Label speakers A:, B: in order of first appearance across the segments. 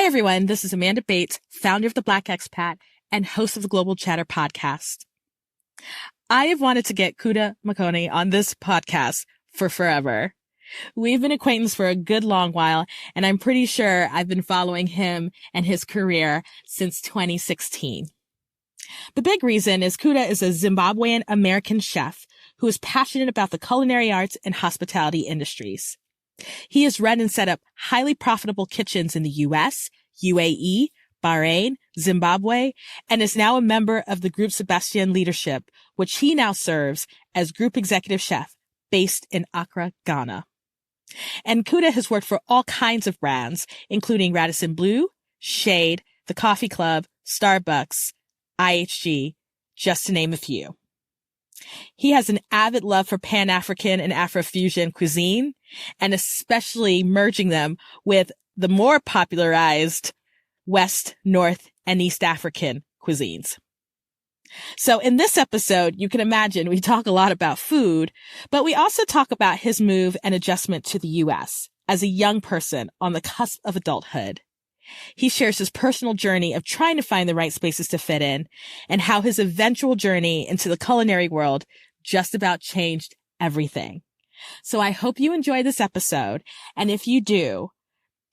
A: Hi, everyone. This is Amanda Bates, founder of the Black Expat and host of the Global Chatter podcast. I have wanted to get Kuda Makoni on this podcast for forever. We've been acquaintances for a good long while, and I'm pretty sure I've been following him and his career since 2016. The big reason is Kuda is a Zimbabwean American chef who is passionate about the culinary arts and hospitality industries. He has run and set up highly profitable kitchens in the US, UAE, Bahrain, Zimbabwe, and is now a member of the Group Sebastian leadership, which he now serves as Group Executive Chef based in Accra, Ghana. And Kuda has worked for all kinds of brands, including Radisson Blu, Shade, The Coffee Club, Starbucks, IHG, just to name a few. He has an avid love for Pan-African and Afrofusion cuisine, and especially merging them with the more popularized West, North, and East African cuisines. So in this episode, you can imagine we talk a lot about food, but we also talk about his move and adjustment to the U.S. as a young person on the cusp of adulthood. He shares his personal journey of trying to find the right spaces to fit in and how his eventual journey into the culinary world just about changed everything. So I hope you enjoy this episode. And if you do,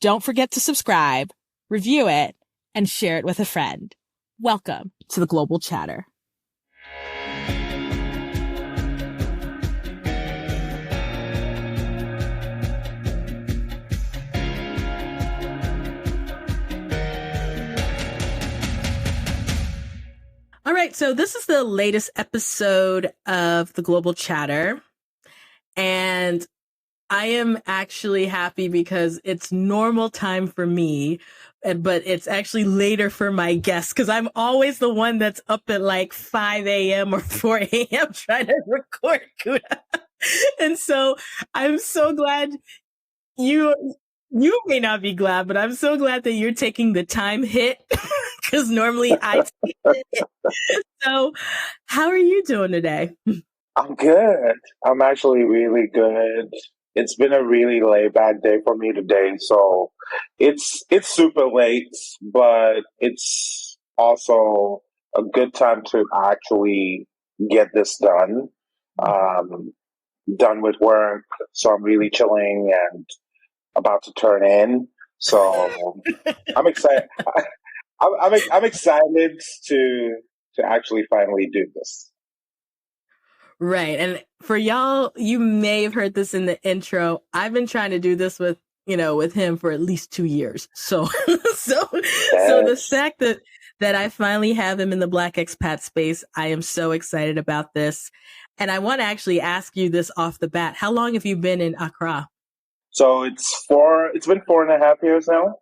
A: don't forget to subscribe, review it, and share it with a friend. Welcome to the Global Chatter. All right, so this is the latest episode of the Global Chatter, and I am actually happy because it's normal time for me, but it's actually later for my guests because I'm always the one that's up at like 5 a.m. or 4 a.m. trying to record Kuda. And so I'm so glad you may not be glad, but I'm so glad that you're taking the time hit because normally I take it. So how are you doing today?
B: I'm good. I'm actually really good. It's been a really laid back day for me today. So it's super late, but it's also a good time to actually get this done. Done with work. So I'm really chilling and about to turn in. So I'm excited. I'm excited to actually finally do this.
A: Right. And for y'all, you may have heard this in the intro. I've been trying to do this with him for at least 2 years. So the fact that I finally have him in the Black Expat space, I am so excited about this. And I want to actually ask you this off the bat. How long have you been in Accra?
B: So it's been 4.5 years now.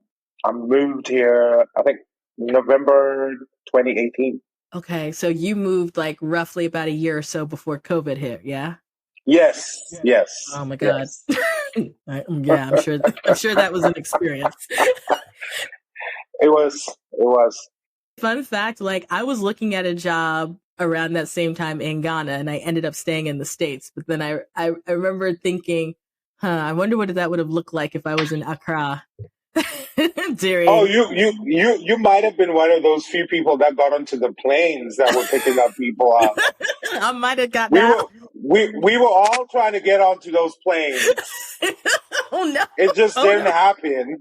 B: I moved here, I think, November 2018.
A: Okay, so you moved like roughly about a year or so before COVID hit, yeah?
B: Yes.
A: Oh my God.
B: Yes.
A: Yeah, I'm sure that was an experience.
B: It was.
A: Fun fact, like I was looking at a job around that same time in Ghana and I ended up staying in the States. But then I remember thinking, I wonder what that would have looked like if I was in Accra.
B: Oh, you might have been one of those few people that got onto the planes that were picking up people up.
A: I might have got that.
B: We were all trying to get onto those planes.
A: Oh no!
B: It just didn't happen.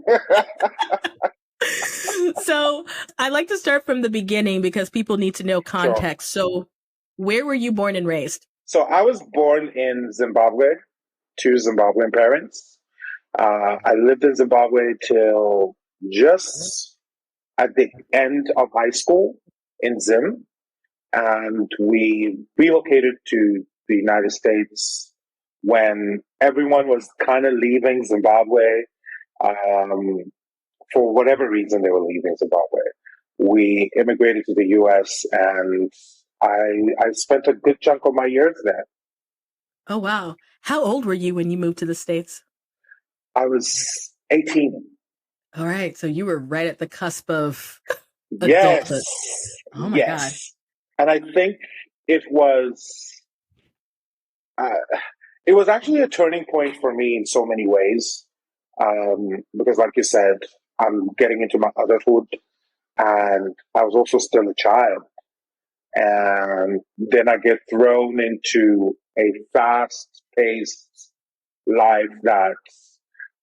A: So I like to start from the beginning because people need to know context. Sure. So where were you born and raised?
B: So I was born in Zimbabwe to Zimbabwean parents. I lived in Zimbabwe till just at the end of high school in Zim. And we relocated to the United States when everyone was kind of leaving Zimbabwe. For whatever reason, they were leaving Zimbabwe. We immigrated to the U.S. and I spent a good chunk of my years there.
A: Oh, wow. How old were you when you moved to the States?
B: I was 18.
A: All right. So you were right at the cusp of
B: adulthood.
A: Yes. Oh, my God.
B: And I think it was actually a turning point for me in so many ways. Because like you said, I'm getting into my adulthood, and I was also still a child. And then I get thrown into a fast paced life that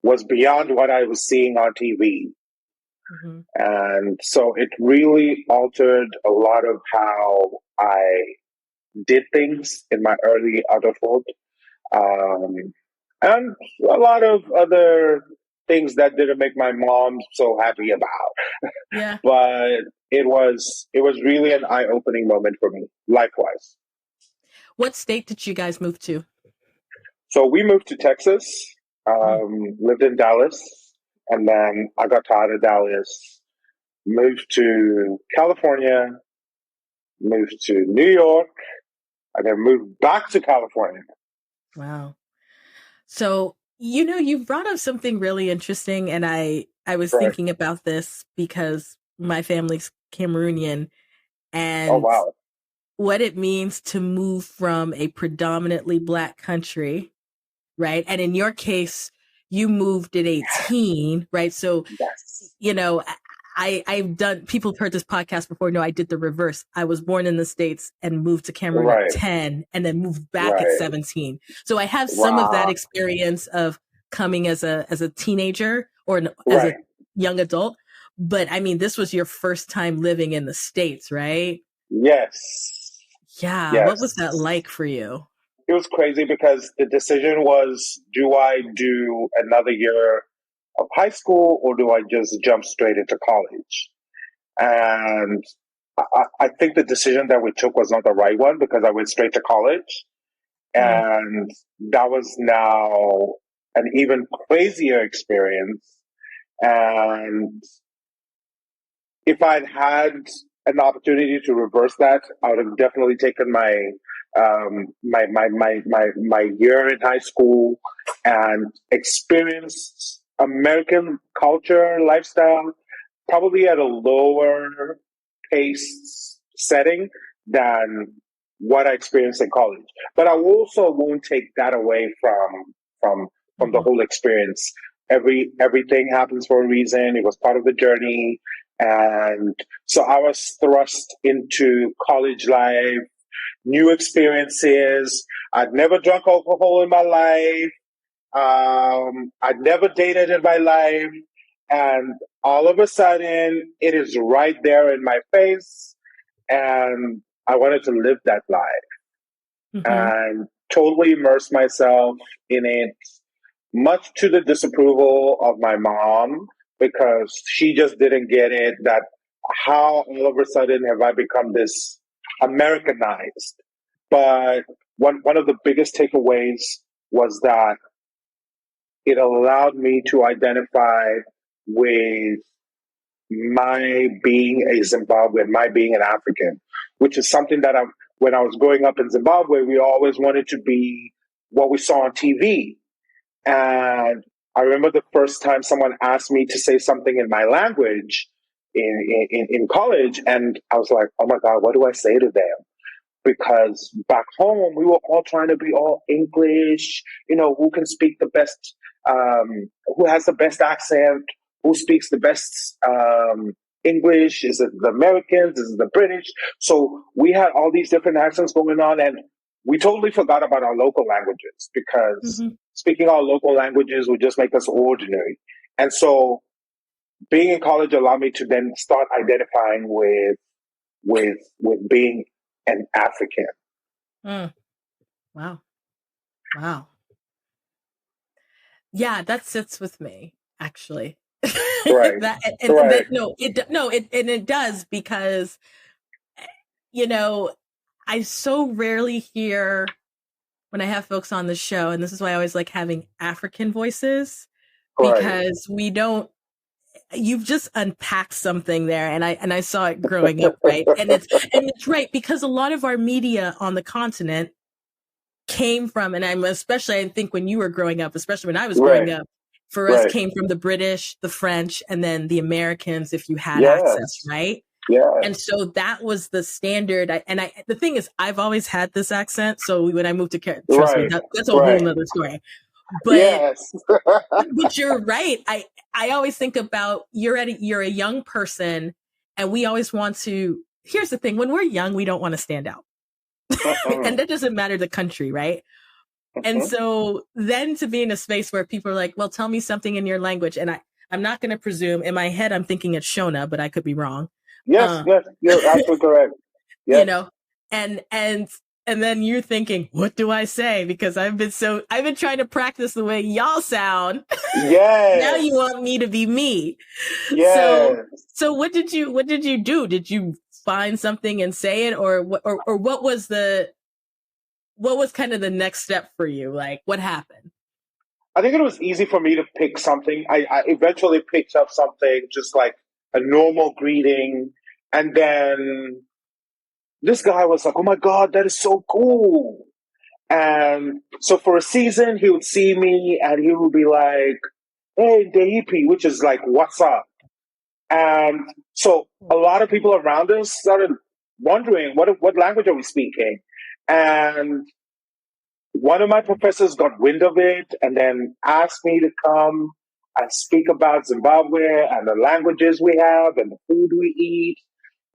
B: was beyond what I was seeing on TV.
A: Mm-hmm.
B: And so it really altered a lot of how I did things in my early adulthood. Um, and a lot of other things that didn't make my mom so happy about.
A: Yeah.
B: But it was really an eye-opening moment for me, life-wise.
A: What state did you guys move to?
B: So we moved to Texas,
A: Mm.
B: lived in Dallas, and then I got tired of Dallas, moved to California, moved to New York, and then moved back to California.
A: Wow. So, you brought up something really interesting, and I was
B: Right.
A: thinking about this because my family's Cameroonian,
B: Oh,
A: and
B: wow.
A: what it means to move from a predominantly Black country, right? And in your case, you moved at 18, right? So,
B: Yes.
A: I've done, people have heard this podcast before. No, I did the reverse. I was born in the States and moved to Cameroon at
B: Right.
A: 10 and then moved back at
B: Right.
A: 17. So I have some of that
B: Wow.
A: experience of coming as a teenager or as
B: Right.
A: a young adult. But I mean, this was your first time living in the States, right?
B: Yes.
A: Yeah. What was that
B: Yes.
A: like for you?
B: It was crazy because the decision was, do I do another year of high school or do I just jump straight into college? And I think the decision that we took was not the right one because I went straight to college.
A: Mm.
B: And that was now an even crazier experience. And if I'd had an opportunity to reverse that, I would have definitely taken my year in high school and experienced American culture, lifestyle, probably at a lower pace setting than what I experienced in college. But I also won't take that away from from the
A: Mm-hmm.
B: whole experience. Everything happens for a reason. It was part of the journey. And so I was thrust into college life, new experiences. I'd never drunk alcohol in my life. I'd never dated in my life. And all of a sudden, it is right there in my face. And I wanted to live that life
A: Mm-hmm.
B: and totally immerse myself in it, much to the disapproval of my mom, because she just didn't get it that how all of a sudden have I become this Americanized. But one of the biggest takeaways was that it allowed me to identify with my being a Zimbabwean, my being an African, which is something that when I was growing up in Zimbabwe, we always wanted to be what we saw on TV. And I remember the first time someone asked me to say something in my language in college, and I was like, oh my God, what do I say to them? Because back home, we were all trying to be all English, who can speak the best, who has the best accent, who speaks the best English. Is it the Americans? Is it the British? So we had all these different accents going on, and we totally forgot about our local languages because
A: Mm-hmm.
B: speaking our local languages would just make us ordinary. And so being in college allowed me to then start identifying with being an African.
A: Mm. Wow. Wow. Yeah, that sits with me actually.
B: Right.
A: that and
B: Right.
A: that it does because I so rarely hear when I have folks on the show, and this is why I always like having African voices
B: Right.
A: because you've just unpacked something there, and I saw it growing up, right? And it's right because a lot of our media on the continent came from, and I think when you were growing up, especially when I was
B: Right.
A: growing up, for us
B: Right.
A: came from the British, the French, and then the Americans if you had access,
B: Yes.
A: right?
B: Yes.
A: And so that was the standard. The thing is, I've always had this accent. So when I moved to, trust me,
B: Right.
A: that's a whole
B: Right.
A: nother story. But
B: Yes.
A: but you're right. I always think about you're a young person, and we always want to. Here's the thing: when we're young, we don't want to stand out, and that doesn't matter the country, right? And so then to be in a space where people are like, "Well, tell me something in your language," and I'm not going to presume. In my head, I'm thinking it's Shona, but I could be wrong.
B: Yes, yes, you're absolutely correct.
A: You
B: Yes.
A: know, and then you're thinking, what do I say? Because I've been trying to practice the way y'all sound. Now
B: Yes.
A: you want me to be me.
B: Yes.
A: So what did you do? Did you find something and say it, or what was kind of the next step for you? Like, what happened?
B: I think it was easy for me to pick something. I eventually picked up something just like a normal greeting. And then this guy was like, oh my God, that is so cool. And so for a season, he would see me and he would be like, hey, Deipi, which is like, what's up? And so a lot of people around us started wondering, what language are we speaking? And one of my professors got wind of it and then asked me to come and speak about Zimbabwe and the languages we have and the food we eat.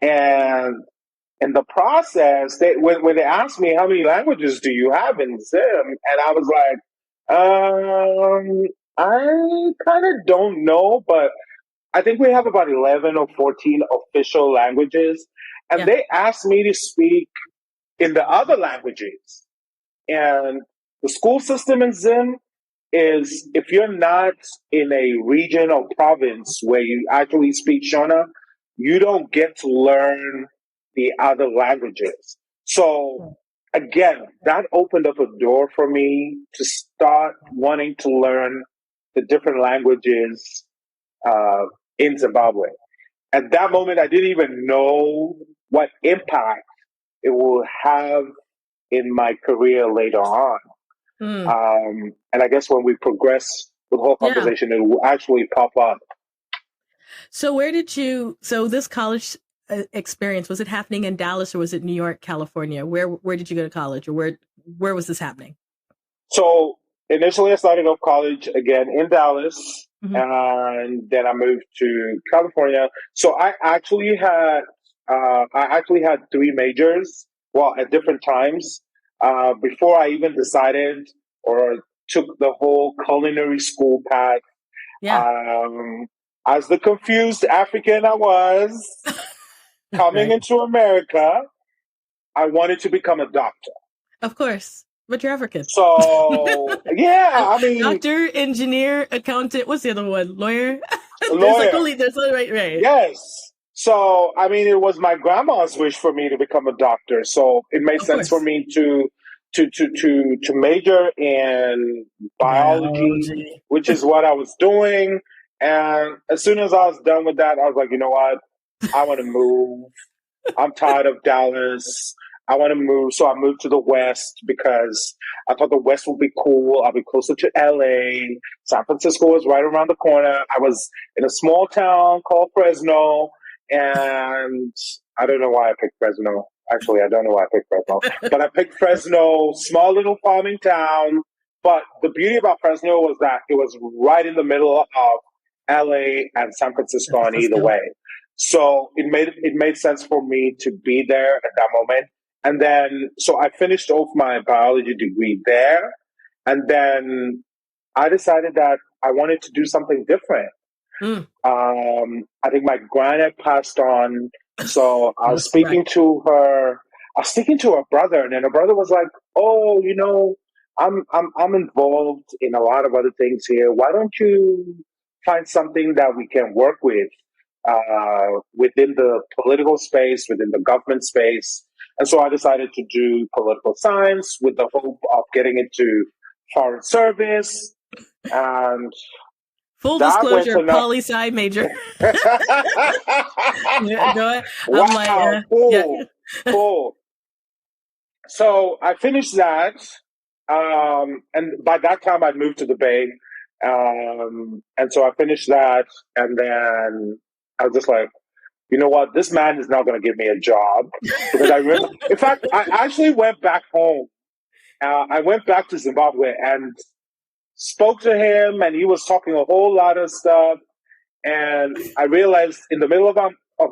B: And in the process, when they asked me how many languages do you have in Zim, and I was like, I kind of don't know, but I think we have about 11 or 14 official languages. And
A: Yeah.
B: they asked me to speak in the other languages. And the school system in Zim is if you're not in a region or province where you actually speak Shona, you don't get to learn the other languages. So again, that opened up a door for me to start wanting to learn the different languages uh, in Zimbabwe. At that moment, I didn't even know what impact it will have in my career later on. And I guess when we progress with the whole
A: Yeah.
B: conversation, it will actually pop up.
A: So so this college experience, was it happening in Dallas or was it New York, California? Where did you go to college, or where was this happening?
B: So initially, I started off college again in Dallas,
A: Mm-hmm.
B: and then I moved to California. So I actually had three majors, well, at different times, before I even decided or took the whole culinary school path.
A: Yeah.
B: As the confused African I was coming
A: Right.
B: into America, I wanted to become a doctor.
A: Of course. But you're African.
B: So yeah, I mean,
A: Doctor, engineer, accountant. What's the other one? Lawyer.
B: lawyer.
A: There's only right.
B: Yes. So I mean, it was my grandma's wish for me to become a doctor. So it made
A: Of
B: sense for
A: course.
B: me to major in biology,
A: Biology.
B: which is what I was doing. And as soon as I was done with that, I was like, you know what? I want to move. I'm tired of Dallas. I want to move. So I moved to the West because I thought the West would be cool. I'll be closer to LA. San Francisco was right around the corner. I was in a small town called Fresno. And I don't know why I picked Fresno. Actually, I don't know why I picked Fresno. But I picked Fresno, small little farming town. But the beauty about Fresno was that it was right in the middle of LA and San Francisco on either way. So it made sense for me to be there at that moment. And then so I finished off my biology degree there. And then I decided that I wanted to do something different. I think my granddad passed on. So I was speaking to her. I was speaking to her brother, and then her brother was like, "Oh, I'm involved in a lot of other things here. Why don't you find something that we can work with within the political space, within the government space?" And so I decided to do political science with the hope of getting into foreign service. And
A: Full
B: that went
A: disclosure,
B: to not.
A: poli-sci major. Yeah, go ahead. I'm
B: Wow,
A: yeah.
B: cool. So I finished that, and by that time I'd moved to the Bay, and so I finished that, and then I was just like, you know what, this man is not going to give me a job because in fact, I actually went back home. I went back to Zimbabwe, and spoke to him, and he was talking a whole lot of stuff. And I realized in the middle of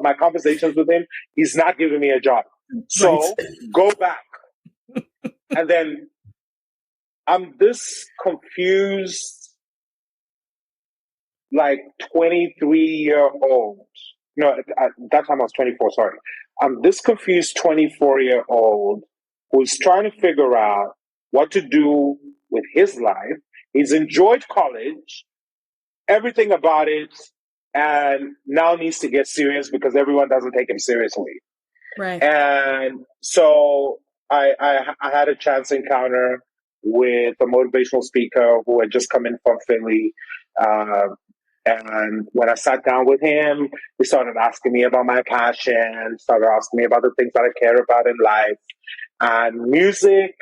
B: my conversations with him, he's not giving me a job.
A: Right.
B: So go back. And then I'm this confused, like 23-year-old. No, at that time I was 24, sorry. I'm this confused 24-year-old who's trying to figure out what to do with his life. He's enjoyed college, everything about it, and now needs to get serious because everyone doesn't take him seriously.
A: Right.
B: And so I had a chance encounter with a motivational speaker who had just come in from Philly. And when I sat down with him, he started asking me about my passion, started asking me about the things that I care about in life. And music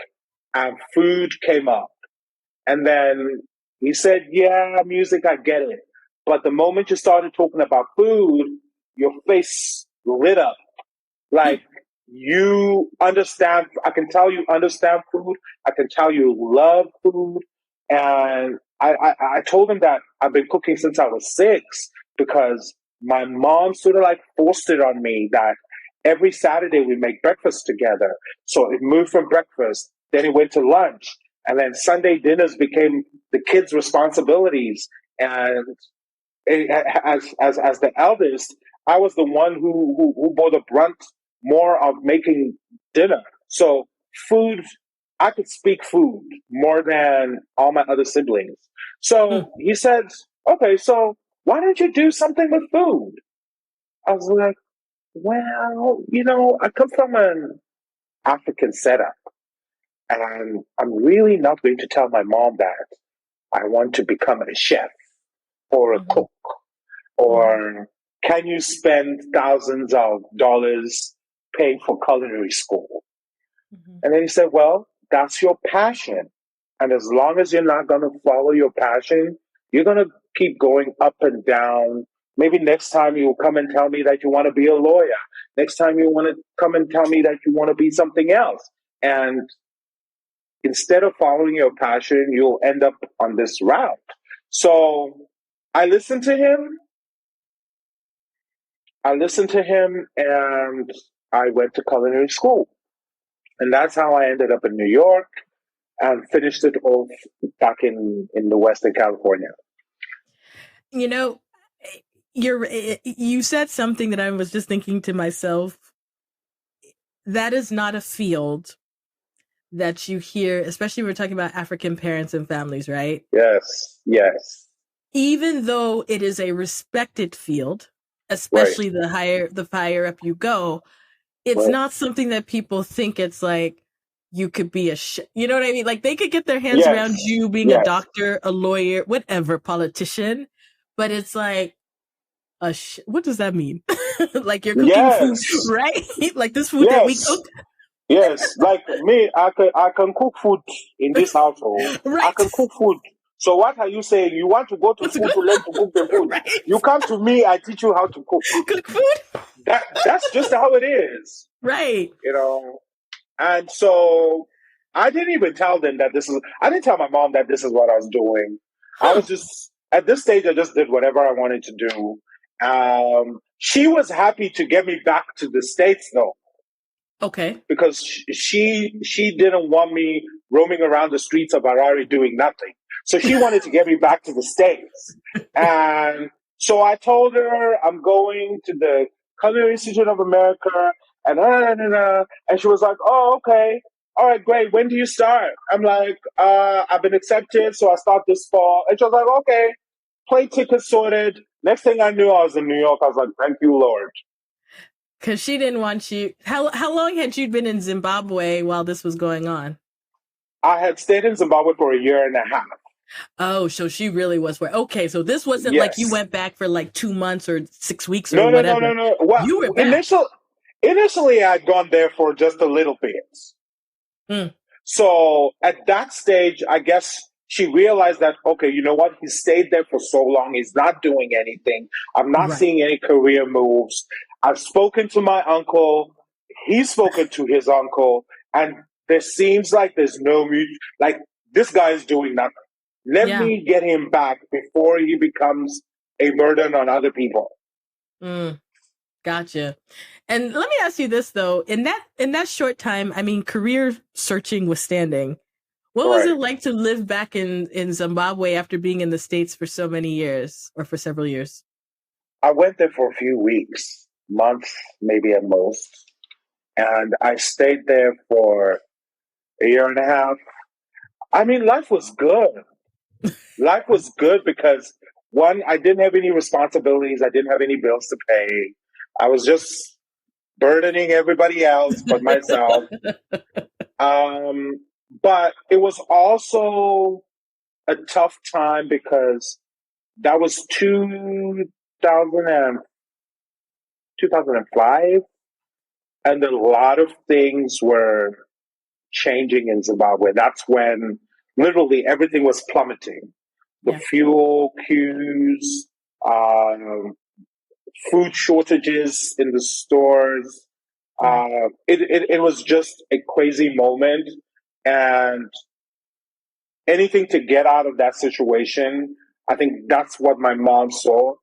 B: and food came up. And then he said, yeah, music, I get it. But the moment you started talking about food, your face lit up. Like, you understand, I can tell you understand food. I can tell you love food. And I told him that I've been cooking since I was 6 because my mom sort of like forced it on me that every Saturday we make breakfast together. So it moved from breakfast, then it went to lunch, and then Sunday dinners became the kids' responsibilities. And as the eldest, I was the one who bore the brunt more of making dinner. So food, I could speak food more than all my other siblings. So he said, okay, so why don't you do something with food? I was like, well, I come from an African setup, and I'm really not going to tell my mom that I want to become a chef or a cook, or can you spend thousands of dollars paying for culinary school? And then he said, well, that's your passion. And as long as you're not going to follow your passion, you're going to keep going up and down. Maybe next time you'll come and tell me that you want to be a lawyer. Next time you want to come and tell me that you want to be something else. And instead of following your passion, you'll end up on this route. So I listened to him. And I went to culinary school. And that's how I ended up in New York and finished it off back in the Western California.
A: You said something that I was just thinking to myself. That is not a field that you hear, especially when we're talking about African parents and families, right?
B: Yes.
A: Even though it is a respected field, especially the higher up you go, it's not something that people think it's like you could be you know what I mean? Like they could get their hands around you being a doctor, a lawyer, whatever, politician, but it's like what does that mean? Like you're cooking food, right? Like this food that we cook.
B: Yes, like me, I can cook food in this household.
A: Right.
B: I can cook food. So what are you saying? You want to go to school to learn to cook the food? Right. You come to me, I teach you how to cook.
A: Cook food?
B: That's just how it is.
A: Right.
B: And so I didn't even tell them that I didn't tell my mom that this is what I was doing. I was just, at this stage, I just did whatever I wanted to do. She was happy to get me back to the States though.
A: Okay.
B: Because she didn't want me roaming around the streets of Harare doing nothing. So she wanted to get me back to the States. And so I told her I'm going to the Culinary Institute of America and she was like, oh, okay. All right, great. When do you start? I'm like, I've been accepted, so I start this fall. And she was like, okay, plane ticket sorted. Next thing I knew, I was in New York. I was like, thank you, Lord.
A: Because she didn't want you. How long had you been in Zimbabwe while this was going on?
B: I had stayed in Zimbabwe for 1.5 years.
A: Oh, so she really was okay. So this wasn't like you went back for like 2 months or 6 weeks or whatever.
B: No. Well,
A: you were back.
B: Initially, I'd gone there for just a little bit. So at that stage, I guess she realized that, okay, you know what? He stayed there for so long. He's not doing anything. I'm not seeing any career moves. I've spoken to my uncle. He's spoken to his uncle. And there seems like there's no like this guy is doing nothing. Let
A: Yeah.
B: me get him back before he becomes a burden on other people.
A: Mm, gotcha. And let me ask you this though. In that short time, I mean, career searching withstanding, what was
B: Right.
A: it like to live back in Zimbabwe after being in the States for so many years or for several years?
B: I went there for a few weeks, months, maybe at most. And I stayed there for a year and a half. I mean, life was good. Life was good because one, I didn't have any responsibilities. I didn't have any bills to pay. I was just burdening everybody else but myself. Um, but it was also a tough time because that was 2005, and a lot of things were changing in Zimbabwe. That's when literally everything was plummeting. The
A: Yeah.
B: fuel queues, um, food shortages in the stores.
A: Right.
B: It was just a crazy moment. And anything to get out of that situation, I think that's what my mom saw.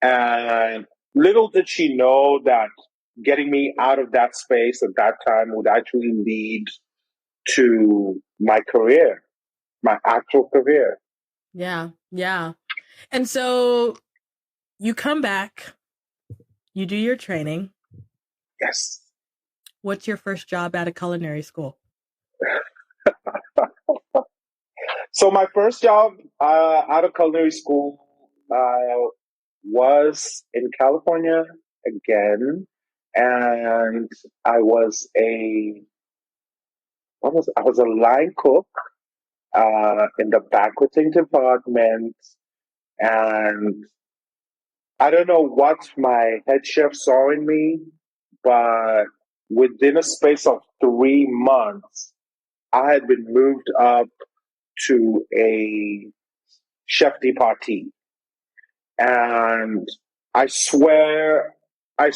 B: And little did she know that getting me out of that space at that time would actually lead to my career, my actual career.
A: Yeah. Yeah. And so you come back, you do your training.
B: Yes.
A: What's your first job at a culinary school?
B: So my first job out of culinary school was in California again, and I was a I was a line cook in the banqueting department, and I don't know what my head chef saw in me, but within a space of 3 months, I had been moved up to a chef de partie. And I swear, I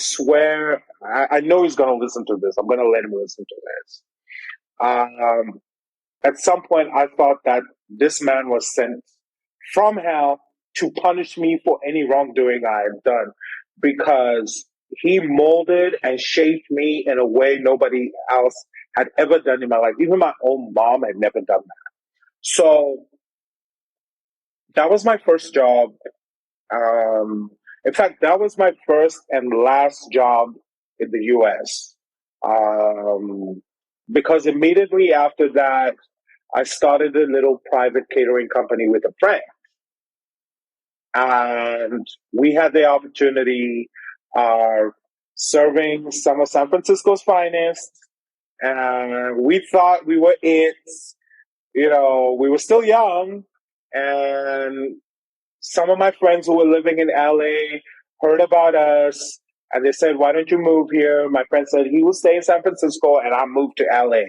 B: know he's going to listen to this. I'm going to let him listen to this. Um, at some point, I thought that this man was sent from hell to punish me for any wrongdoing I had done because he molded and shaped me in a way nobody else had ever done in my life. Even my own mom had never done that. So that was my first job. In fact, that was my first and last job in the US. Um, because immediately after that, I started a little private catering company with a friend. And we had the opportunity of serving some of San Francisco's finest. And we thought we were it. You know, we were still young. And some of my friends who were living in LA heard about us and they said, "Why don't you move here?" My friend said he will stay in San Francisco and I moved to LA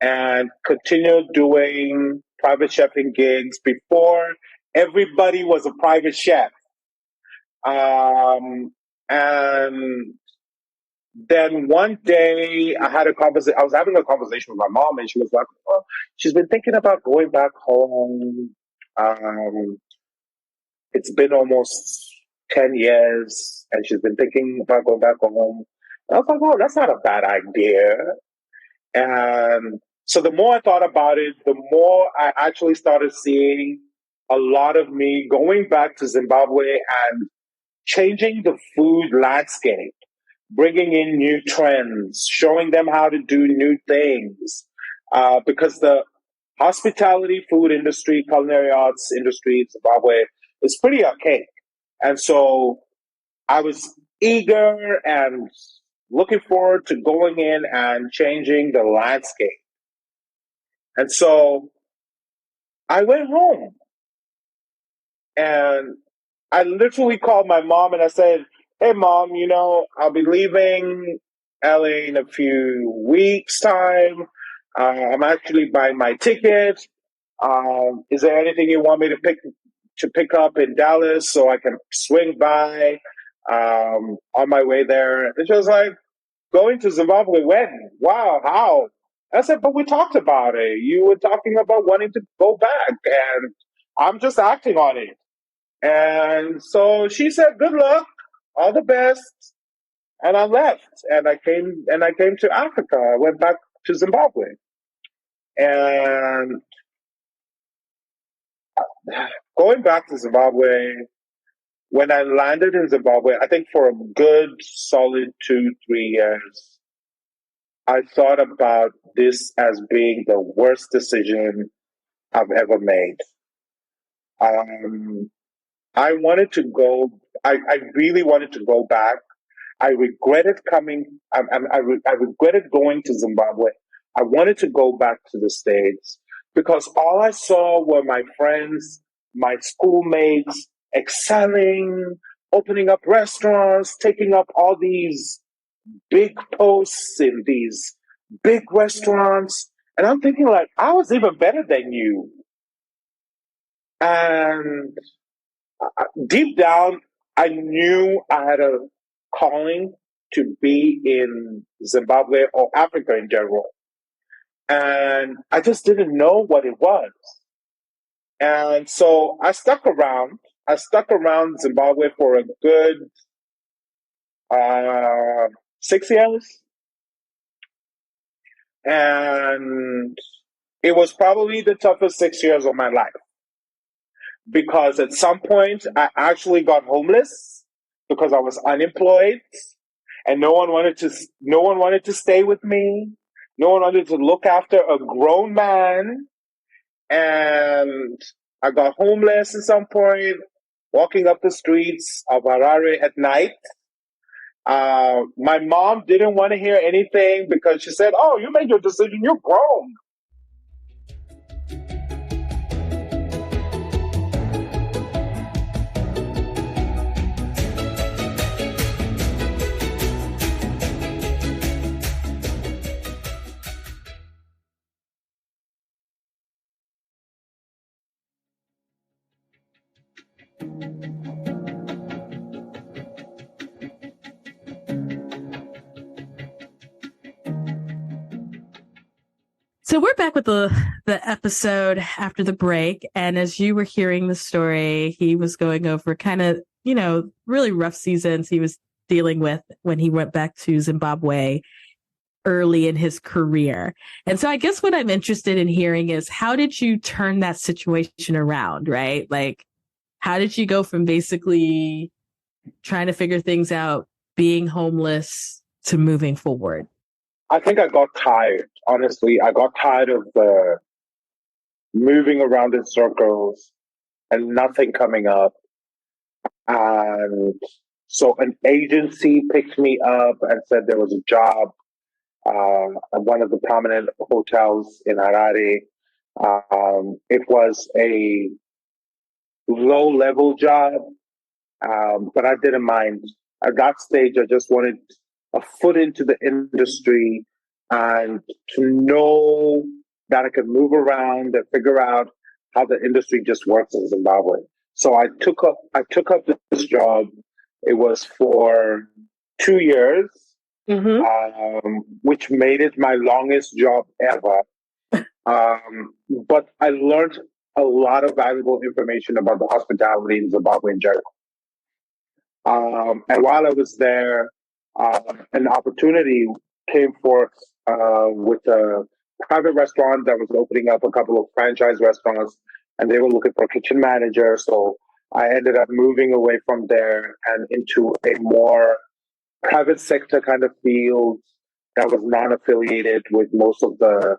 B: and continued doing private chefing gigs before everybody was a private chef. And then one day I had a conversation. I was having a conversation with my mom, and she was like, "Oh, she's been thinking about going back home. Um, it's been almost 10 years, and she's been thinking about going back home." And I was like, "Oh, that's not a bad idea." And so the more I thought about it, the more I actually started seeing a lot of me going back to Zimbabwe and changing the food landscape, bringing in new trends, showing them how to do new things. Because the hospitality, food industry, culinary arts industry in Zimbabwe is pretty archaic. And so I was eager and looking forward to going in and changing the landscape. And so I went home and I literally called my mom and I said, "Hey, mom, I'll be leaving LA in a few weeks' time. I'm actually buying my ticket. Is there anything you want me to pick up in Dallas so I can swing by on my way there?" And she was like, "Going to Zimbabwe when? Wow, how?" I said, "But we talked about it. You were talking about wanting to go back." And I'm just acting on it. And so she said, good luck, all the best. And I left and I came to Africa. I went back to Zimbabwe. And going back to Zimbabwe, when I landed in Zimbabwe, I think for a good solid 2, 3 years, I thought about this as being the worst decision I've ever made. Um, I wanted to go, I really wanted to go back. I regretted coming, I regretted going to Zimbabwe. I wanted to go back to the States because all I saw were my friends, my schoolmates excelling, opening up restaurants, taking up all these big posts in these big restaurants. And I'm thinking, like, I was even better than you. And deep down, I knew I had a calling to be in Zimbabwe or Africa in general. And I just didn't know what it was. And so I stuck around. I stuck around Zimbabwe for a good 6 years. And it was probably the toughest 6 years of my life because at some point I actually got homeless because I was unemployed and no one wanted to stay with me. No one wanted to look after a grown man. And I got homeless at some point, walking up the streets of Harare at night. My mom didn't want to hear anything because she said, "Oh, you made your decision. You're grown."
A: So we're back with the episode after the break. And as you were hearing the story, he was going over kind of, really rough seasons he was dealing with when he went back to Zimbabwe early in his career. And so I guess what I'm interested in hearing is how did you turn that situation around, right? Like, how did you go from basically trying to figure things out, being homeless, to moving forward?
B: I think I got tired, honestly. I got tired of the moving around in circles and nothing coming up. And so an agency picked me up and said there was a job at one of the prominent hotels in Harare. It was a low-level job, but I didn't mind. At that stage, I just wanted a foot into the industry and to know that I could move around and figure out how the industry just works in Zimbabwe. So I took up this job. It was for 2 years, which made it my longest job ever. But I learned a lot of valuable information about the hospitality in Zimbabwe in general. And while I was there, an opportunity came forth with a private restaurant that was opening up a couple of franchise restaurants, and they were looking for a kitchen manager. So I ended up moving away from there and into a more private sector kind of field that was non-affiliated with most of the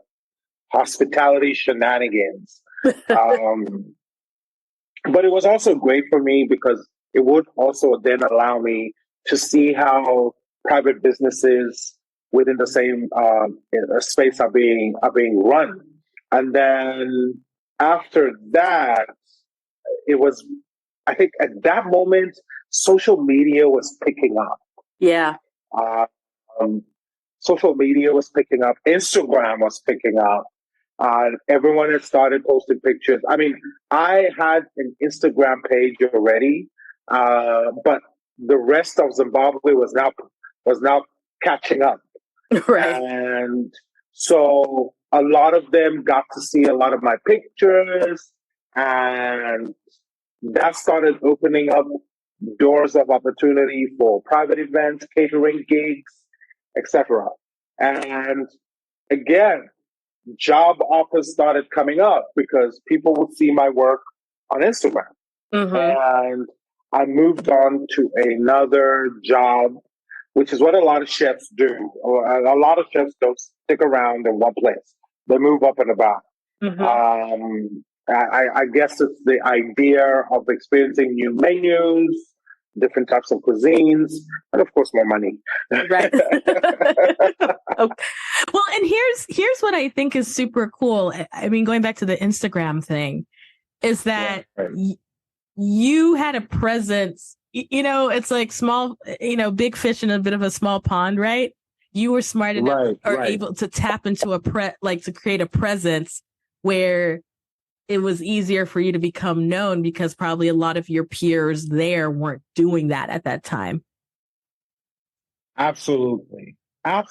B: hospitality shenanigans. But it was also great for me because it would also then allow me to see how private businesses within the same space are being run. And then after that, it was, I think at that moment, social media was picking up.
A: Yeah.
B: Social media was picking up. Instagram was picking up. Everyone had started posting pictures. I mean, I had an Instagram page already, but the rest of Zimbabwe was now catching up.
A: Right.
B: And so a lot of them got to see a lot of my pictures, And that started opening up doors of opportunity for private events, catering gigs, etc. And again, job offers started coming up because people would see my work on Instagram. And I moved on to another job, which is what a lot of chefs do. A lot of chefs don't stick around in one place. They move up and about. I guess it's the idea of experiencing new menus, different types of cuisines, and of course, more money.
A: Right. Okay. Well, and here's what I think is super cool. I mean, going back to the Instagram thing, is that you had a presence. It's like small, big fish in a bit of a small pond, right? You were smart enough able to tap into to create a presence where it was easier for you to become known because probably a lot of your peers there weren't doing that at that time.
C: Absolutely. And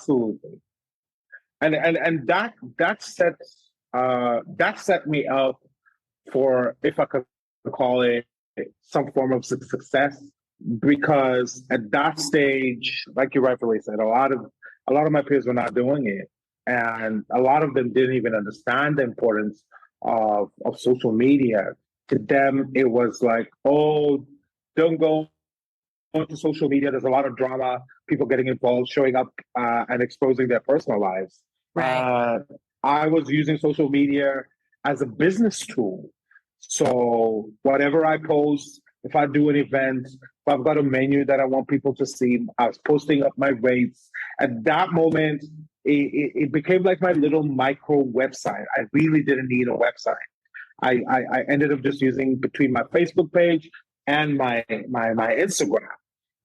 C: that set me up for, if I could call it, some form of success, because at that stage, like you rightfully said, a lot of my peers were not doing it, and a lot of them didn't even understand the importance of social media. To them, it was like, oh, don't go onto social media. There's a lot of drama, people getting involved, showing up and exposing their personal lives.
A: Right.
C: I was using social media as a business tool. So whatever I post, if I do an event, if I've got a menu that I want people to see, I was posting up my rates. At that moment, it became like my little micro website. I really didn't need a website. I ended up just using between my Facebook page and my Instagram.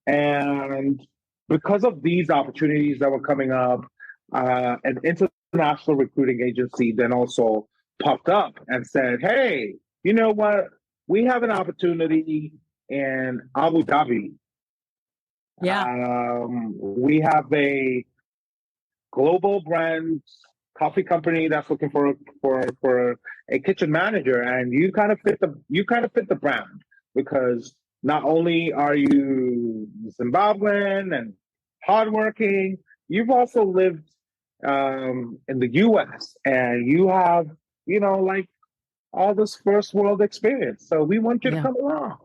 C: And because of these opportunities that were coming up, an international recruiting agency then also popped up and said, hey, you know what? We have an opportunity in Abu Dhabi.
A: Yeah.
C: We have a global brand coffee company that's looking for a kitchen manager, and you kind of fit the brand, because not only are you Zimbabwean and hardworking, you've also lived in the U.S. and you have like all this first world experience. So we want you to come along.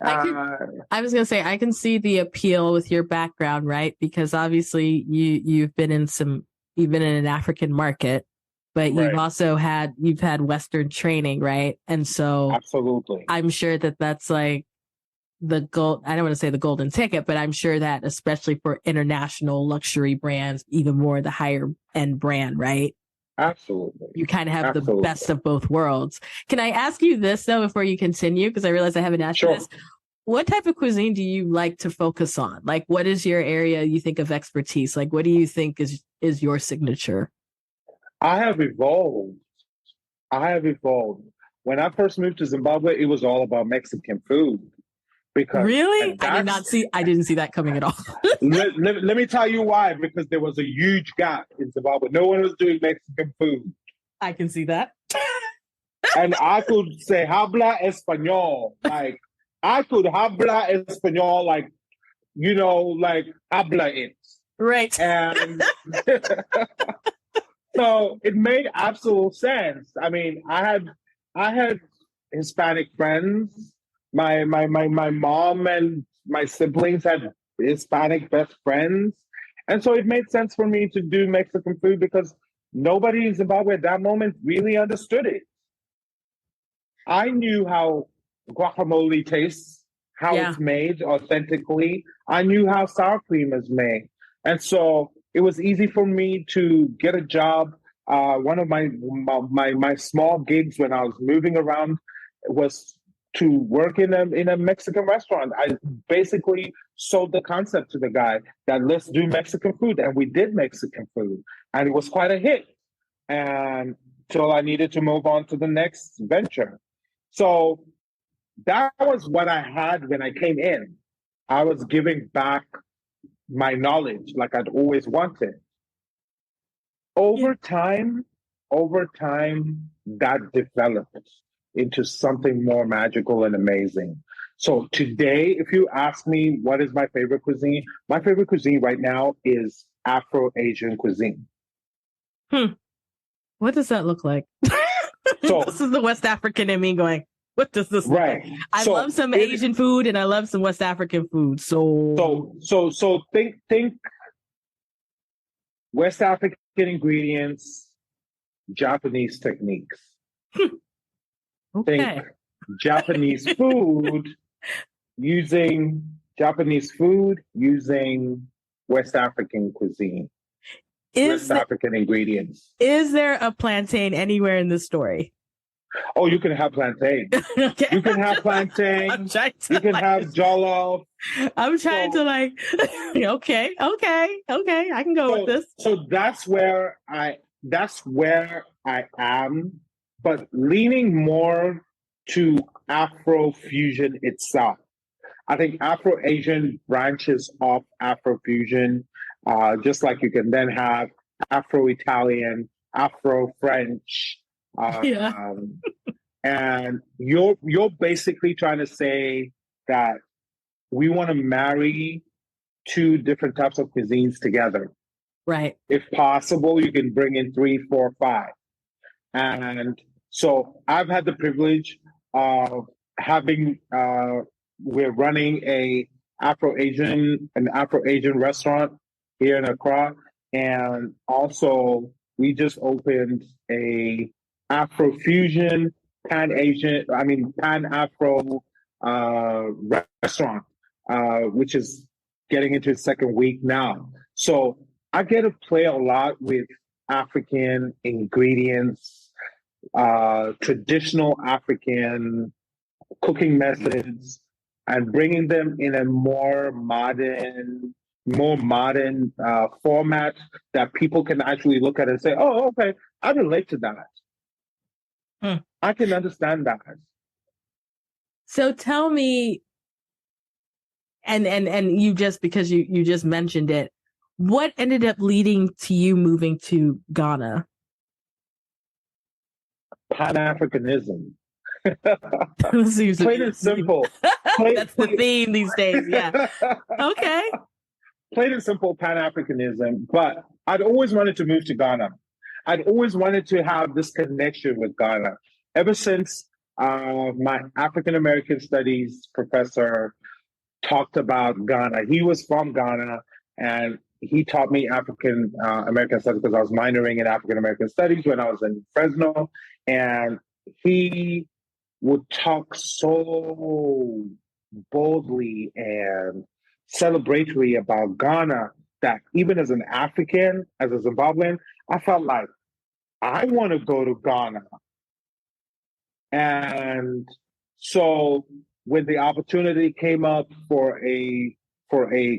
A: I was going to say, I can see the appeal with your background, right? Because obviously you've been in an African market, but you've also had Western training, right? And so
C: absolutely,
A: I'm sure that's like I don't want to say the golden ticket, but I'm sure that especially for international luxury brands, even more the higher end brand, right?
C: Absolutely.
A: You kind of have the best of both worlds. Can I ask you this, though, before you continue? Because I realize I haven't asked you this. What type of cuisine do you like to focus on? Like, what is your area you think of expertise? Like, what do you think is your signature?
C: I have evolved. When I first moved to Zimbabwe, it was all about Mexican food.
A: Really? I didn't see that coming at all.
C: let me tell you why. Because there was a huge gap in Zimbabwe. No one was doing Mexican food.
A: I can see that.
C: And I could say habla español. Like, I could habla español, like habla it.
A: Right.
C: And so it made absolute sense. I mean, I had Hispanic friends. My mom and my siblings had Hispanic best friends. And so it made sense for me to do Mexican food, because nobody in Zimbabwe at that moment really understood it. I knew how guacamole tastes, how it's made authentically. I knew how sour cream is made. And so it was easy for me to get a job. One of my small gigs when I was moving around was to work in a Mexican restaurant. I basically sold the concept to the guy that let's do Mexican food. And we did Mexican food. And it was quite a hit. And till I needed to move on to the next venture. So that was what I had when I came in. I was giving back my knowledge like I'd always wanted. Over time, that developed. into something more magical and amazing. So today, if you ask me what is my favorite cuisine right now is Afro-Asian cuisine.
A: What does that look like?
C: So
A: this is the West African in me going, what does this look
C: right.
A: like? I love some Asian food and I love some West African food. So
C: think West African ingredients, Japanese techniques.
A: Okay.
C: Think Japanese food using West African cuisine. West African ingredients.
A: Is there a plantain anywhere in this story?
C: Oh, you can have plantain.
A: Okay.
C: You can have plantain. You can have jollof.
A: I'm trying to okay, I can go with this.
C: So that's where I am, but leaning more to Afro-fusion itself. I think Afro-Asian branches off Afro-fusion, just like you can then have Afro-Italian, Afro-French. And you're basically trying to say that we want to marry two different types of cuisines together.
A: Right.
C: If possible, you can bring in 3, 4, 5. And so I've had the privilege of having we're running an Afro-Asian restaurant here in Accra. And also we just opened a Afro-fusion, Pan-Afro restaurant, which is getting into its second week now. So I get to play a lot with African ingredients, traditional African cooking methods, and bringing them in a more modern format that people can actually look at and say, "Oh, okay, I relate to that. I can understand that."
A: So tell me, and you just because you just mentioned it, what ended up leading to you moving to Ghana?
C: Pan-Africanism.
A: Plain
C: and simple.
A: That's the theme these days. Yeah. Okay.
C: Plain and simple Pan-Africanism. But I'd always wanted to move to Ghana. I'd always wanted to have this connection with Ghana. Ever since my African American studies professor talked about Ghana. He was from Ghana, and he taught me African American studies because I was minoring in African American studies when I was in Fresno. And he would talk so boldly and celebratory about Ghana that even as an African, as a Zimbabwean, I felt like I want to go to Ghana. And so when the opportunity came up for a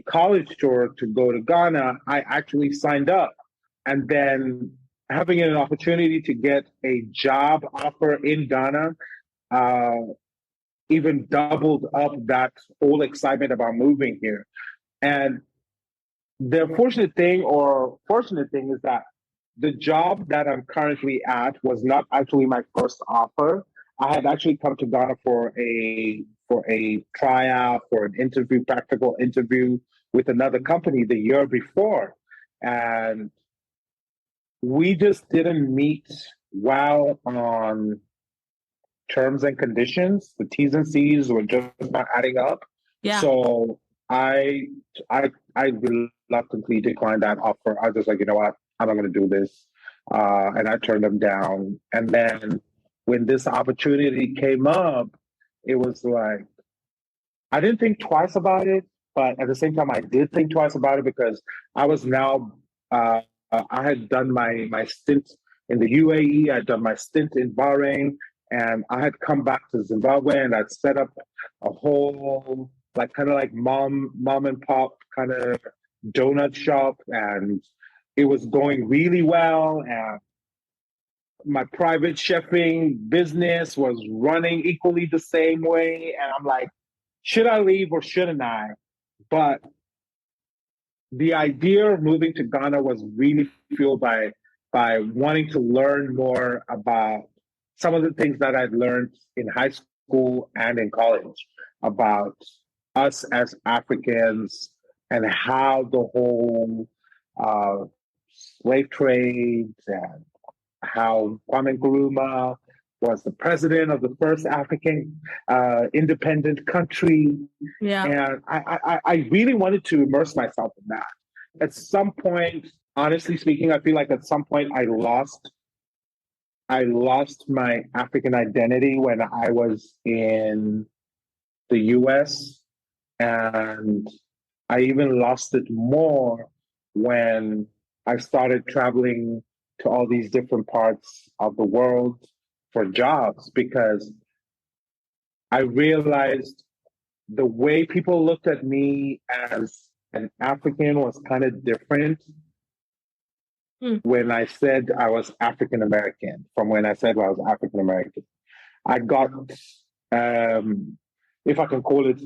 C: college tour to go to Ghana, I actually signed up. And then having an opportunity to get a job offer in Ghana even doubled up that whole excitement about moving here. And the fortunate thing is that the job that I'm currently at was not actually my first offer. I had actually come to Ghana for a tryout, for an interview, practical interview with another company the year before. And we just didn't meet well on terms and conditions. The T's and C's were just not adding up.
A: Yeah.
C: So I reluctantly declined that offer. I was just like, you know what, I'm not going to do this. And I turned them down. And then when this opportunity came up, it was like, I didn't think twice about it, but at the same time, I did think twice about it because I was now, I had done my stint in the UAE, I'd done my stint in Bahrain, and I had come back to Zimbabwe and I'd set up a whole, kind of mom and pop kind of donut shop, and it was going really well. And my private chefing business was running equally the same way. And I'm like, should I leave or shouldn't I? But the idea of moving to Ghana was really fueled by wanting to learn more about some of the things that I'd learned in high school and in college about us as Africans and how the whole slave trade and how Kwame Nkrumah was the president of the first African independent country.
A: Yeah.
C: And I really wanted to immerse myself in that. At some point, honestly speaking, I feel like at some point I lost my African identity when I was in the US. And I even lost it more when I started traveling to all these different parts of the world for jobs, because I realized the way people looked at me as an African was kind of different when I said I was African American from when I said I was African American. I got, if I can call it,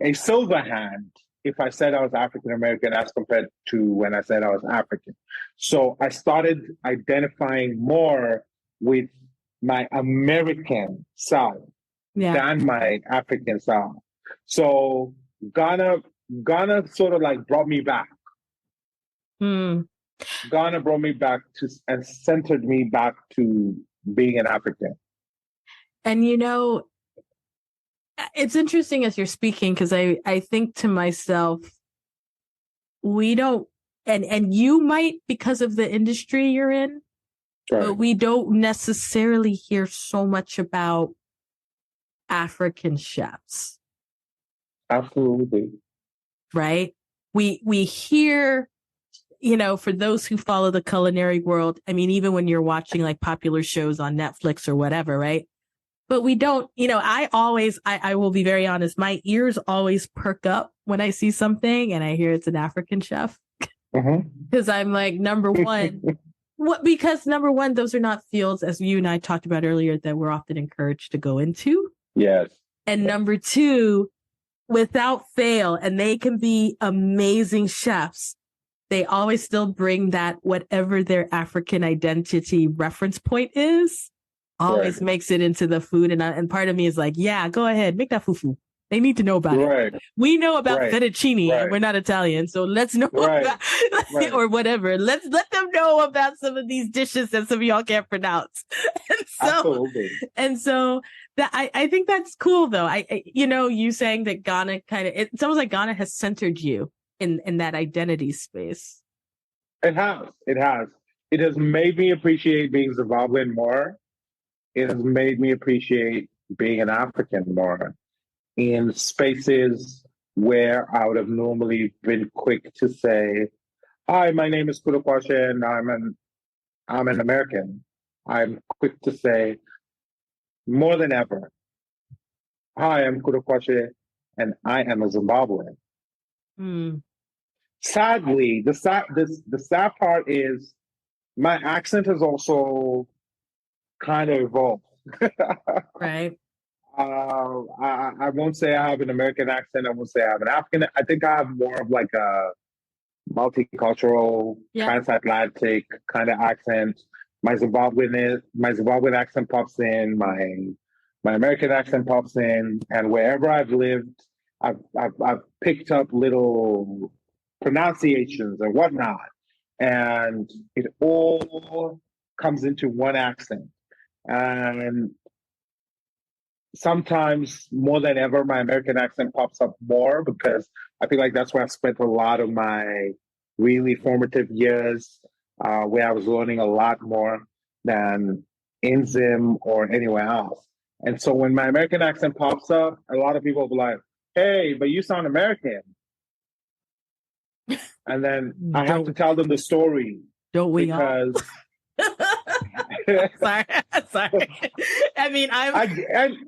C: a silver hand if I said I was African American as compared to when I said I was African. So I started identifying more with my American side than my African side. So Ghana sort of like brought me back. Ghana brought me back to and centered me back to being an African.
A: And you know, it's interesting as you're speaking, because I think to myself, we don't, and you might because of the industry you're in, but we don't necessarily hear so much about African chefs.
C: Absolutely.
A: Right? We hear, you know, for those who follow the culinary world, I mean, even when you're watching like popular shows on Netflix or whatever, right? But we don't, you know, I will be very honest, my ears always perk up when I see something and I hear it's an African chef. Because I'm like, number one, those are not fields, as you and I talked about earlier, that we're often encouraged to go into.
C: Yes.
A: And number two, without fail, and they can be amazing chefs, they always still bring that whatever their African identity reference point is, always makes it into the food. And part of me is like, yeah, go ahead, make that fufu. They need to know about it. We know about fettuccine, and we're not Italian, so let's know about, or whatever. Let them know about some of these dishes that some of y'all can't pronounce. And so that I think that's cool, though. I you know, you saying that Ghana it's almost like Ghana has centered you in that identity space.
C: It has. It has made me appreciate being Zimbabwean more. It has made me appreciate being an African more in spaces where I would have normally been quick to say, "Hi, my name is Kuda Makoni, and I'm an American." I'm quick to say, more than ever, "Hi, I'm Kuda Makoni, and I am a Zimbabwean." Sadly, the sad part is my accent has also kind of evolved.
A: Right.
C: I won't say I have an American accent. I won't say I have an African. I think I have more of like a multicultural, transatlantic kind of accent. My Zimbabwean accent pops in. My American accent pops in, and wherever I've lived, I've picked up little pronunciations and whatnot, and it all comes into one accent. And sometimes more than ever, my American accent pops up more because I feel like that's where I spent a lot of my really formative years, where I was learning a lot more than in Zim or anywhere else. And so when my American accent pops up, a lot of people will be like, "Hey, but you sound American." And then I have to tell them the story.
A: Don't we
C: all?
A: Sorry. I mean,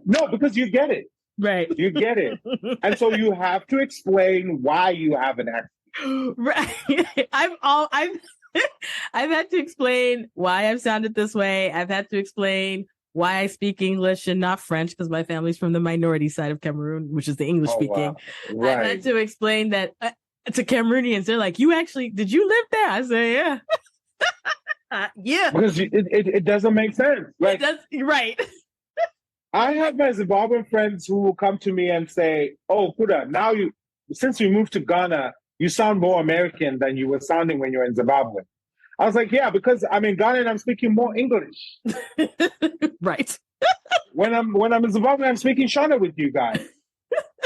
C: no, because you get it.
A: Right.
C: You get it. And so you have to explain why you have an accent.
A: Right. I've had to explain why I've sounded this way. I've had to explain why I speak English and not French, because my family's from the minority side of Cameroon, which is the English speaking. Wow. I've had to explain that to Cameroonians. They're like, did you live there? I say, yeah. Yeah.
C: Because it doesn't make sense. Like,
A: right.
C: I have my Zimbabwean friends who will come to me and say, "Oh, Kuda, now since you moved to Ghana, you sound more American than you were sounding when you were in Zimbabwe." I was like, "Yeah, because I'm in Ghana and I'm speaking more English.
A: Right.
C: When I'm in Zimbabwe, I'm speaking Shona with you guys.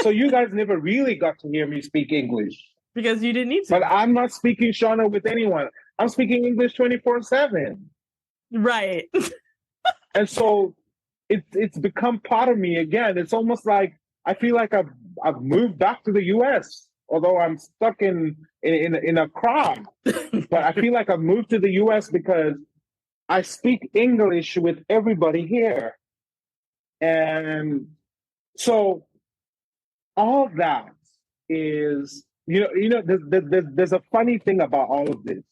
C: So you guys never really got to hear me speak English
A: Because you didn't need to.
C: But I'm not speaking Shona with anyone. I'm speaking English 24/7.
A: Right.
C: And so it's become part of me again. It's almost like I feel like I've moved back to the US, although I'm stuck in Accra. But I feel like I've moved to the US because I speak English with everybody here. And so all that is, there's a funny thing about all of this.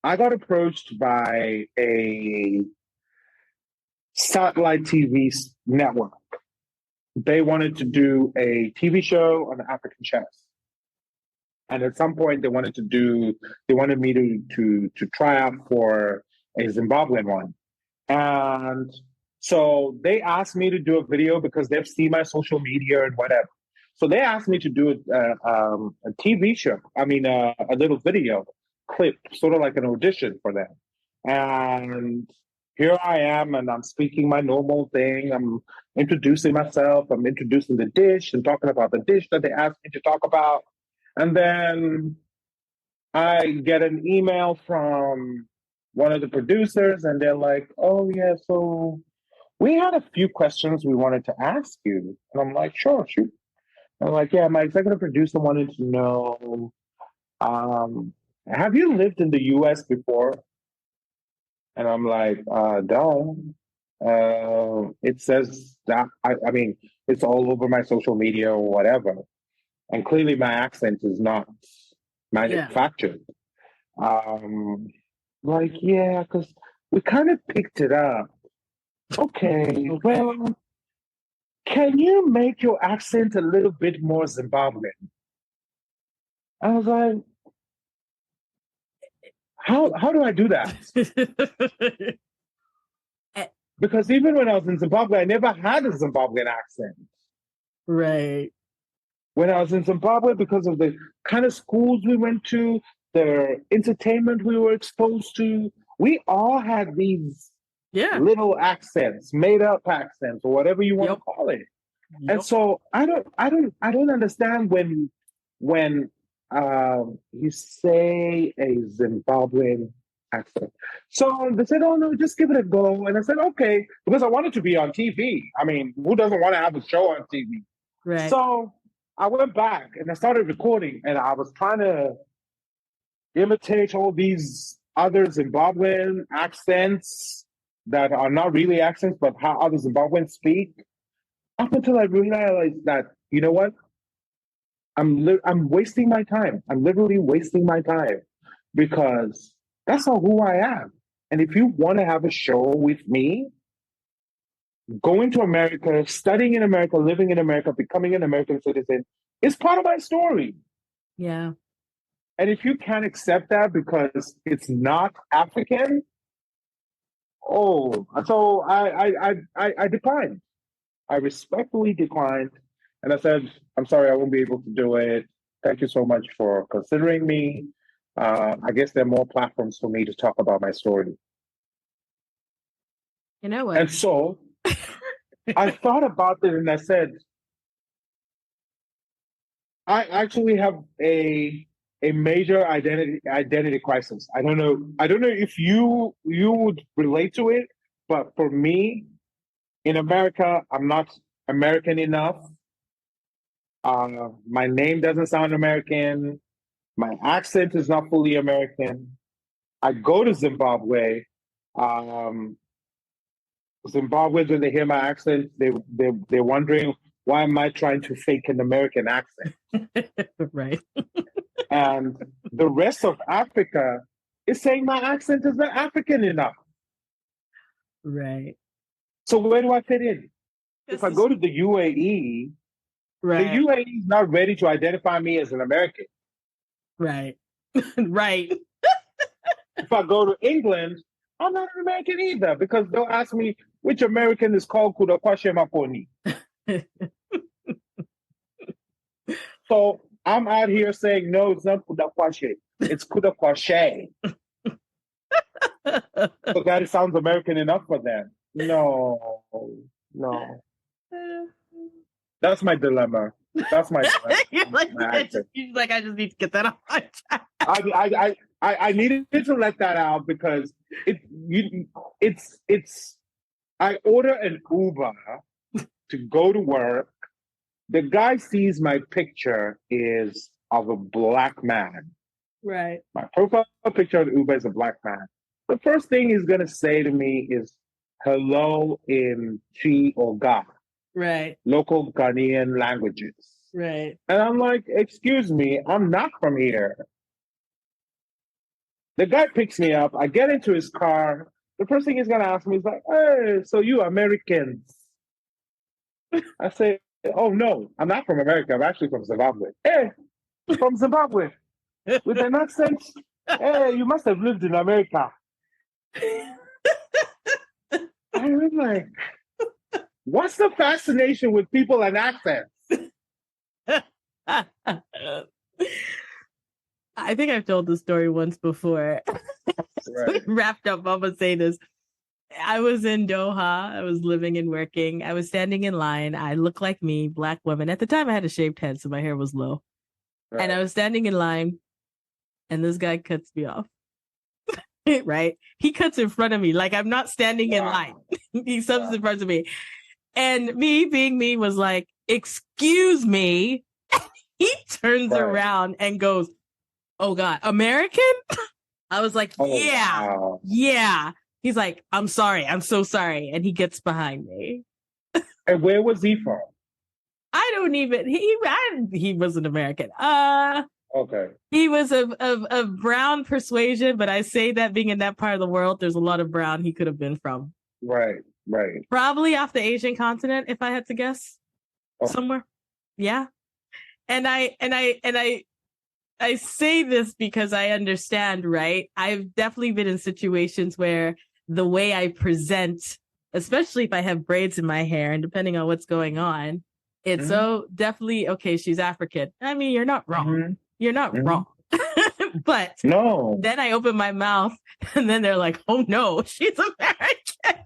C: I got approached by a satellite TV network. They wanted to do a TV show on African chefs. And at some point they wanted me to try out for a Zimbabwean one. And so they asked me to do a video because they've seen my social media and whatever. So they asked me to do a TV show. I mean, a little video clip, sort of like an audition for them. And here I am, and I'm speaking my normal thing. I'm introducing myself. I'm introducing the dish and talking about the dish that they asked me to talk about. And then I get an email from one of the producers, and they're like, "Oh, yeah, so we had a few questions we wanted to ask you." And I'm like, "Sure, shoot." I'm like, "Yeah, my executive producer wanted to know, have you lived in the US before?" And I'm like, duh. It says that, I mean, it's all over my social media or whatever. And clearly my accent is not manufactured. Yeah. Like, yeah, because we kind of picked it up. Okay, well, can you make your accent a little bit more Zimbabwean? I was like, how do I do that? Because even when I was in Zimbabwe, I never had a Zimbabwean accent.
A: Right.
C: When I was in Zimbabwe, because of the kind of schools we went to, the entertainment we were exposed to, we all had these little accents, made up accents, or whatever you want to call it. Yep. And so I don't understand when you say a Zimbabwean accent. So they said, "Oh no, just give it a go." And I said, "Okay," because I wanted to be on TV. I mean, who doesn't want to have a show on TV?
A: Right.
C: So I went back and I started recording, and I was trying to imitate all these other Zimbabwean accents that are not really accents, but how other Zimbabweans speak. Up until I realized that, you know what? I'm wasting my time. I'm literally wasting my time because that's not who I am. And if you want to have a show with me, going to America, studying in America, living in America, becoming an American citizen is part of my story.
A: Yeah.
C: And if you can't accept that because it's not African, so I declined. I respectfully declined. And I said, "I'm sorry, I won't be able to do it. Thank you so much for considering me. I guess there are more platforms for me to talk about my story."
A: You know what?
C: And so I thought about it and I said, I actually have a major identity crisis. I don't know if you would relate to it, but for me, in America, I'm not American enough. My name doesn't sound American. My accent is not fully American. I go to Zimbabwe. Zimbabweans, when they hear my accent, they're wondering, why am I trying to fake an American accent?
A: Right.
C: And the rest of Africa is saying my accent is not African enough.
A: Right.
C: So where do I fit in? If I go to the UAE,
A: right.
C: The UAE is not ready to identify me as an American.
A: Right. Right.
C: If I go to England, I'm not an American either, because they'll ask me which American is called Kuda Makoni. So I'm out here saying, no, it's not Kuda Kwashe. It's Kuda Kwashe. So that sounds American enough for them. No. That's my dilemma. That's my dilemma.
A: You're like, I just need to get that off my chest.
C: I needed to let that out because it's I order an Uber to go to work. The guy sees my picture is of a black man.
A: Right.
C: My profile picture of the Uber is a black man. The first thing he's gonna say to me is hello in Chi or Ga.
A: Right.
C: Local Ghanaian languages.
A: Right.
C: And I'm like, excuse me, I'm not from here. The guy picks me up. I get into his car. The first thing he's going to ask me is like, hey, so you Americans? I say, oh, no, I'm not from America. I'm actually from Zimbabwe. Hey, from Zimbabwe. With an accent. Hey, you must have lived in America. I was like, what's the fascination with people and accents?
A: I think I've told the story once before.
C: Right.
A: Wrapped up, I'm going to say this. I was in Doha. I was living and working. I was standing in line. I looked like me, black woman. At the time, I had a shaved head, so my hair was low. Right. And I was standing in line, and this guy cuts me off. Right? He cuts in front of me, like I'm not standing in line. He steps in front of me. And me being me was like, excuse me. He turns around and goes, oh God, American? I was like, yeah. He's like, I'm sorry. I'm so sorry. And he gets behind me.
C: And where was he from?
A: I don't even, he wasn't American.
C: Okay.
A: He was of brown persuasion, but I say that being in that part of the world, there's a lot of brown he could have been from.
C: Right.
A: Probably off the Asian continent, if I had to guess. Somewhere. Yeah. And I say this because I understand, right? I've definitely been in situations where the way I present, especially if I have braids in my hair and depending on what's going on, it's so definitely, okay, she's African. I mean, you're not wrong. Mm-hmm. You're not wrong. But
C: no.
A: Then I open my mouth and then they're like, oh no, she's American.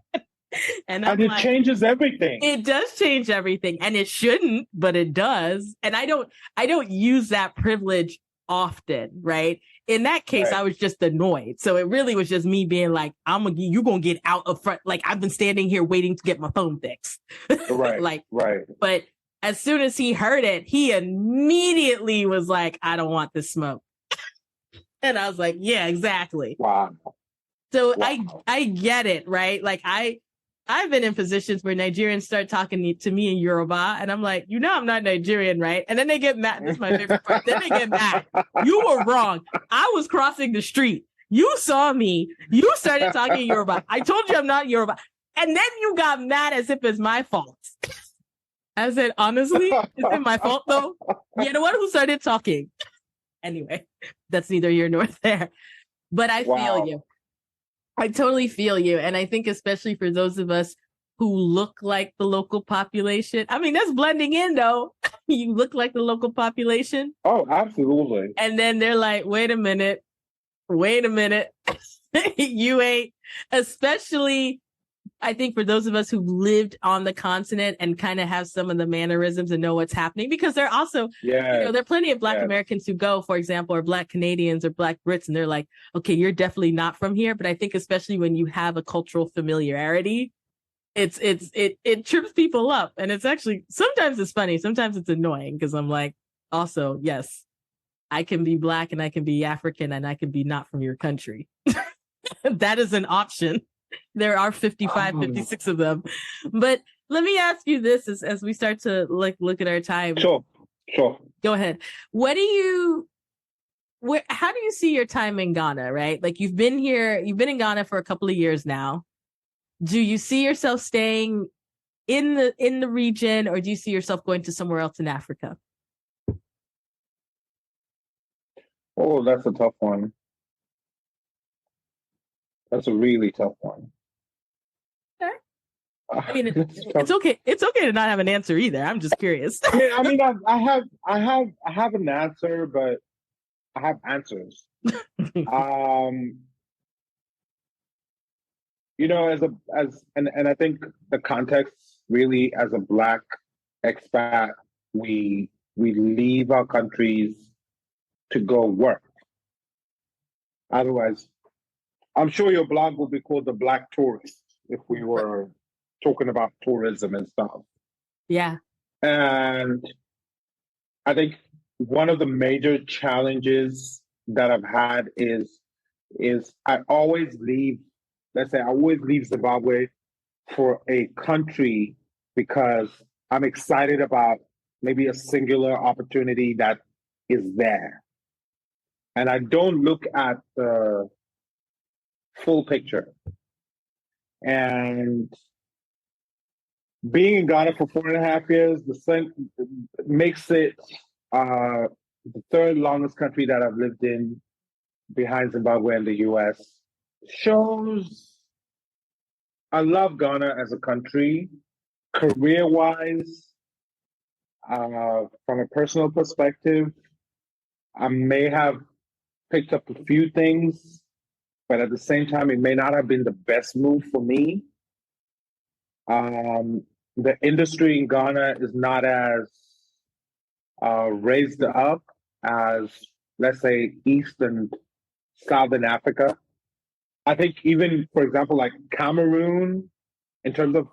A: And
C: it changes everything.
A: It does change everything, and it shouldn't, but it does. And I don't use that privilege often, right? In that case, I was just annoyed. So it really was just me being like, you gonna get out of front. Like I've been standing here waiting to get my phone fixed.
C: Right.
A: But as soon as he heard it, he immediately was like, I don't want this smoke. And I was like, yeah, exactly.
C: Wow.
A: So I get it, right? Like I've been in positions where Nigerians start talking to me in Yoruba, and I'm like, I'm not Nigerian, right? And then they get mad. This is my favorite part. Then they get mad. You were wrong. I was crossing the street. You saw me. You started talking Yoruba. I told you I'm not Yoruba. And then you got mad as if it's my fault. I said, honestly, is it my fault though? You're the one who started talking. Anyway, that's neither here nor there. But I feel you. I totally feel you. And I think especially for those of us who look like the local population. I mean, that's blending in though. You look like the local population.
C: Oh, absolutely.
A: And then they're like, wait a minute. You ain't, especially I think for those of us who've lived on the continent and kind of have some of the mannerisms and know what's happening, because there are also, there are plenty of Black Americans who go, for example, or Black Canadians or Black Brits, and they're like, okay, you're definitely not from here. But I think especially when you have a cultural familiarity, it trips people up. And it's actually, sometimes it's funny. Sometimes it's annoying because I'm like, also, yes, I can be Black and I can be African and I can be not from your country. That is an option. There are 55, 56 of them. But let me ask you this as we start to look at our time.
C: Sure.
A: Go ahead. How do you see your time in Ghana, right? Like you've been in Ghana for a couple of years now. Do you see yourself staying in the region, or do you see yourself going to somewhere else in Africa?
C: Oh, that's a tough one. That's a really tough one.
A: Okay. I mean,
C: That's tough.
A: it's okay. It's okay to not have an answer either. I'm just curious.
C: I have an answer, but I have answers. You know, and I think the context really, as a Black expat, we leave our countries to go work. Otherwise, I'm sure your blog would be called The Black Tourist if we were talking about tourism and stuff.
A: Yeah.
C: And I think one of the major challenges that I've had is I always leave, let's say I always leave Zimbabwe for a country because I'm excited about maybe a singular opportunity that is there. And I don't look at the full picture. And being in Ghana for 4.5 years, makes it the third longest country that I've lived in, behind Zimbabwe and the US. Shows I love Ghana as a country. Career-wise, from a personal perspective, I may have picked up a few things, but at the same time, it may not have been the best move for me. The industry in Ghana is not as raised up as, let's say, East and Southern Africa. I think even, for example, like Cameroon, in terms of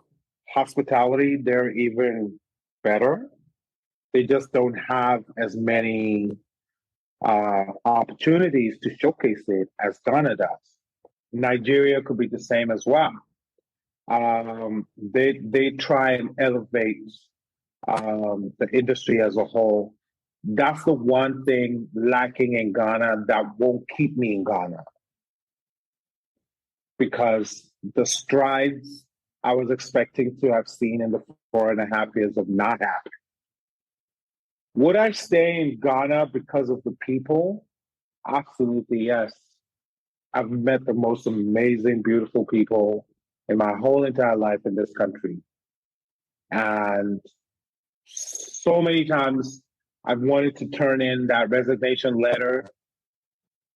C: hospitality, they're even better. They just don't have as many opportunities to showcase it as Ghana does. Nigeria could be the same as well. They try and elevate the industry as a whole. That's the one thing lacking in Ghana that won't keep me in Ghana, because the strides I was expecting to have seen in the 4.5 years have not happened. Would I stay in Ghana because of the people? Absolutely, yes. I've met the most amazing, beautiful people in my whole entire life in this country. And so many times I've wanted to turn in that resignation letter.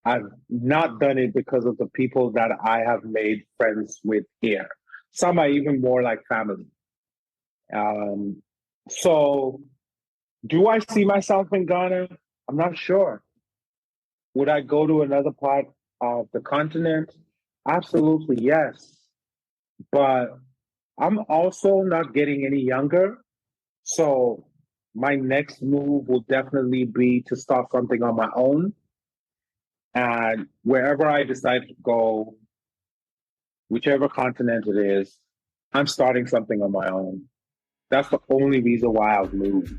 C: I've not done it because of the people that I have made friends with here. Some are even more like family. So do I see myself in Ghana? I'm not sure. Would I go to another part of the continent? Absolutely, yes. But I'm also not getting any younger. So my next move will definitely be to start something on my own. And wherever I decide to go, whichever continent it is, I'm starting something on my own. That's the only reason why I've moved.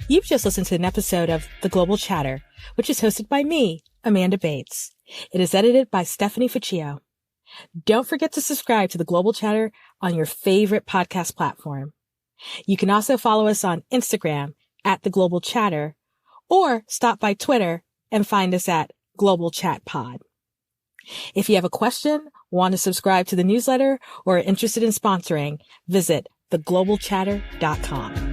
A: You've just listened to an episode of The Global Chatter, which is hosted by me, Amanda Bates. It is edited by Stephanie Ficcio. Don't forget to subscribe to The Global Chatter on your favorite podcast platform. You can also follow us on Instagram at The Global Chatter, or stop by Twitter and find us at Global Chat Pod. If you have a question, want to subscribe to the newsletter, or are interested in sponsoring, visit theglobalchatter.com.